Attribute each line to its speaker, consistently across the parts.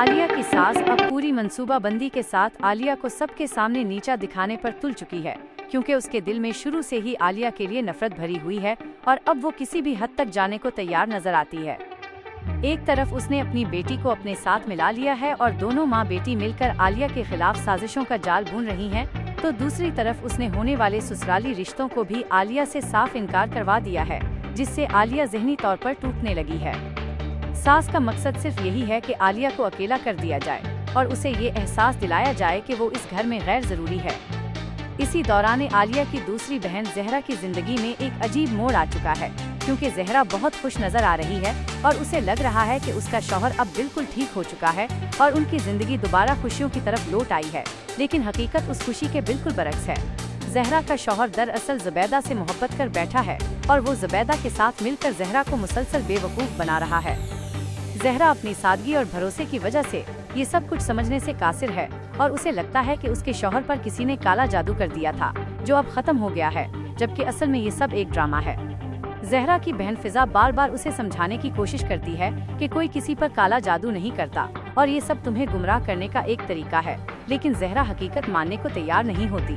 Speaker 1: आलिया की सास अब पूरी मंसूबाबंदी के साथ आलिया को सबके सामने नीचा दिखाने पर तुल चुकी है, क्योंकि उसके दिल में शुरू से ही आलिया के लिए नफरत भरी हुई है और अब वो किसी भी हद तक जाने को तैयार नजर आती है। एक तरफ उसने अपनी बेटी को अपने साथ मिला लिया है और दोनों माँ बेटी मिलकर आलिया के खिलाफ साजिशों का जाल बुन रही हैं, तो दूसरी तरफ उसने होने वाले ससुराली रिश्तों को भी आलिया से साफ इनकार करवा दिया है, जिससे आलिया ज़हनी तौर पर टूटने लगी है। सास का मकसद सिर्फ यही है कि आलिया को अकेला कर दिया जाए और उसे ये एहसास दिलाया जाए कि वो इस घर में गैर जरूरी है। इसी दौरान आलिया की दूसरी बहन ज़हरा की जिंदगी में एक अजीब मोड़ आ चुका है, क्योंकि ज़हरा बहुत खुश नजर आ रही है और उसे लग रहा है कि उसका शौहर अब बिल्कुल ठीक हो चुका है और उनकी जिंदगी दोबारा खुशियों की तरफ लौट आई है, लेकिन हकीकत उस खुशी के बिल्कुल बरक्स है। ज़हरा का शौहर दरअसल ज़ुबैदा से मोहब्बत कर बैठा है और वो ज़ुबैदा के साथ मिलकर ज़हरा को मुसलसल बेवकूफ़ बना रहा है। ज़हरा अपनी सादगी और भरोसे की वजह से ये सब कुछ समझने से कासिर है और उसे लगता है कि उसके शौहर पर किसी ने काला जादू कर दिया था, जो अब खत्म हो गया है, जबकि असल में ये सब एक ड्रामा है। ज़हरा की बहन फिजा बार बार उसे समझाने की कोशिश करती है कि कोई किसी पर काला जादू नहीं करता और ये सब तुम्हें गुमराह करने का एक तरीका है, लेकिन ज़हरा हकीकत मानने को तैयार नहीं होती।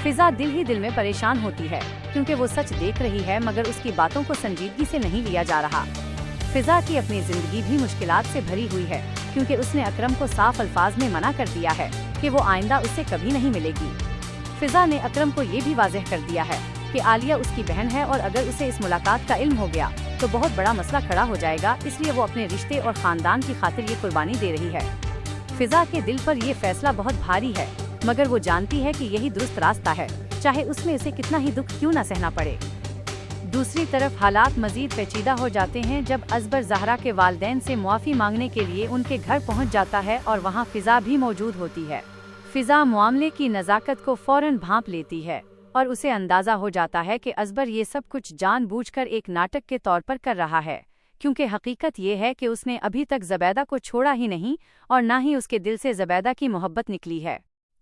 Speaker 1: फिजा दिल ही दिल में परेशान होती है, क्योंकि वो सच देख रही है मगर उसकी बातों को संजीदगी से नहीं लिया जा रहा। फिजा की अपनी जिंदगी भी मुश्किलात से भरी हुई है, क्योंकि उसने अकरम को साफ अल्फाज में मना कर दिया है कि वो आइंदा उससे कभी नहीं मिलेगी। फिजा ने अकरम को ये भी वाज़ेह कर दिया है कि आलिया उसकी बहन है और अगर उसे इस मुलाकात का इल्म हो गया तो बहुत बड़ा मसला खड़ा हो जाएगा, इसलिए वो अपने रिश्ते और खानदान की खातिर ये कुर्बानी दे रही है। फिजा के दिल पर ये फैसला बहुत भारी है, मगर वो जानती है कि यही दुरुस्त रास्ता है, चाहे उसमें उसे कितना ही दुख क्यों न सहना पड़े। दूसरी तरफ हालात मजीद पेचीदा हो जाते हैं जब अजबर ज़हरा के वालिदैन से मुआफ़ी मांगने के लिए उनके घर पहुंच जाता है और वहां फिजा भी मौजूद होती है। फिजा मामले की नज़ाकत को फौरन भांप लेती है और उसे अंदाज़ा हो जाता है कि अजबर ये सब कुछ जानबूझकर एक नाटक के तौर पर कर रहा है, क्योंकि हकीकत ये है कि उसने अभी तक ज़ुबैदा को छोड़ा ही नहीं और न ही उसके दिल से ज़ुबैदा की मोहब्बत निकली है।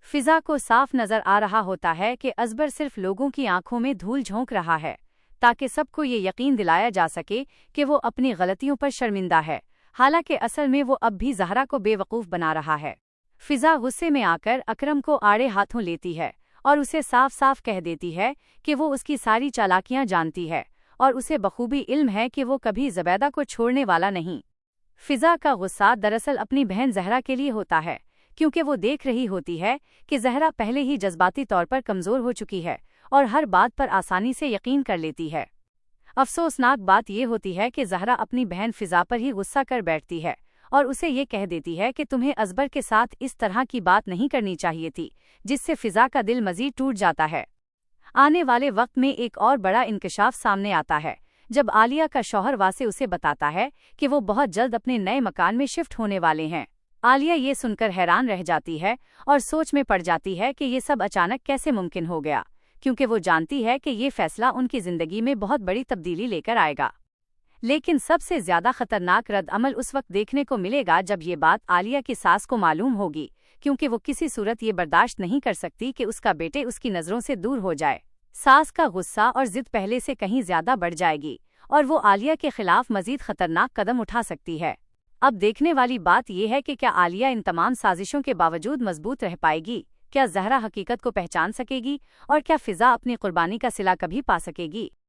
Speaker 1: फिजा को साफ नज़र आ रहा होता है कि अजबर सिर्फ लोगों की आंखों में धूल झोंक रहा है, ताकि सबको ये यकीन दिलाया जा सके कि वो अपनी गलतियों पर शर्मिंदा है, हालांकि असल में वो अब भी ज़हरा को बेवकूफ़ बना रहा है। फिजा गुस्से में आकर अकरम को आड़े हाथों लेती है और उसे साफ साफ कह देती है कि वो उसकी सारी चालाकियां जानती है और उसे बखूबी इल्म है कि वो कभी ज़ुबैदा को छोड़ने वाला नहीं। फिजा का गुस्सा दरअसल अपनी बहन ज़हरा के लिए होता है, क्योंकि वो देख रही होती है कि ज़हरा पहले ही जज्बाती तौर पर कमज़ोर हो चुकी है और हर बात पर आसानी से यकीन कर लेती है। अफसोसनाक बात यह होती है कि ज़हरा अपनी बहन फिजा पर ही गुस्सा कर बैठती है और उसे ये कह देती है कि तुम्हें अजबर के साथ इस तरह की बात नहीं करनी चाहिए थी, जिससे फिजा का दिल मजीद टूट जाता है। आने वाले वक्त में एक और बड़ा इंकशाफ सामने आता है, जब आलिया का शौहर वासे उसे बताता है कि वो बहुत जल्द अपने नए मकान में शिफ्ट होने वाले हैं। आलिया ये सुनकर हैरान रह जाती है और सोच में पड़ जाती है कि ये सब अचानक कैसे मुमकिन हो गया, क्योंकि वो जानती है कि ये फैसला उनकी जिंदगी में बहुत बड़ी तब्दीली लेकर आएगा। लेकिन सबसे ज्यादा खतरनाक रद्द-अमल उस वक्त देखने को मिलेगा जब ये बात आलिया की सास को मालूम होगी, क्योंकि वो किसी सूरत ये बर्दाश्त नहीं कर सकती कि उसका बेटे उसकी नजरों से दूर हो जाए। सास का गुस्सा और जिद पहले से कहीं ज्यादा बढ़ जाएगी और वो आलिया के खिलाफ मजीद खतरनाक कदम उठा सकती है। अब देखने वाली बात यह है कि क्या आलिया इन तमाम साजिशों के बावजूद मजबूत रह पाएगी, क्या ज़हरा हकीकत को पहचान सकेगी और क्या फिजा अपनी कुर्बानी का सिला कभी पा सकेगी।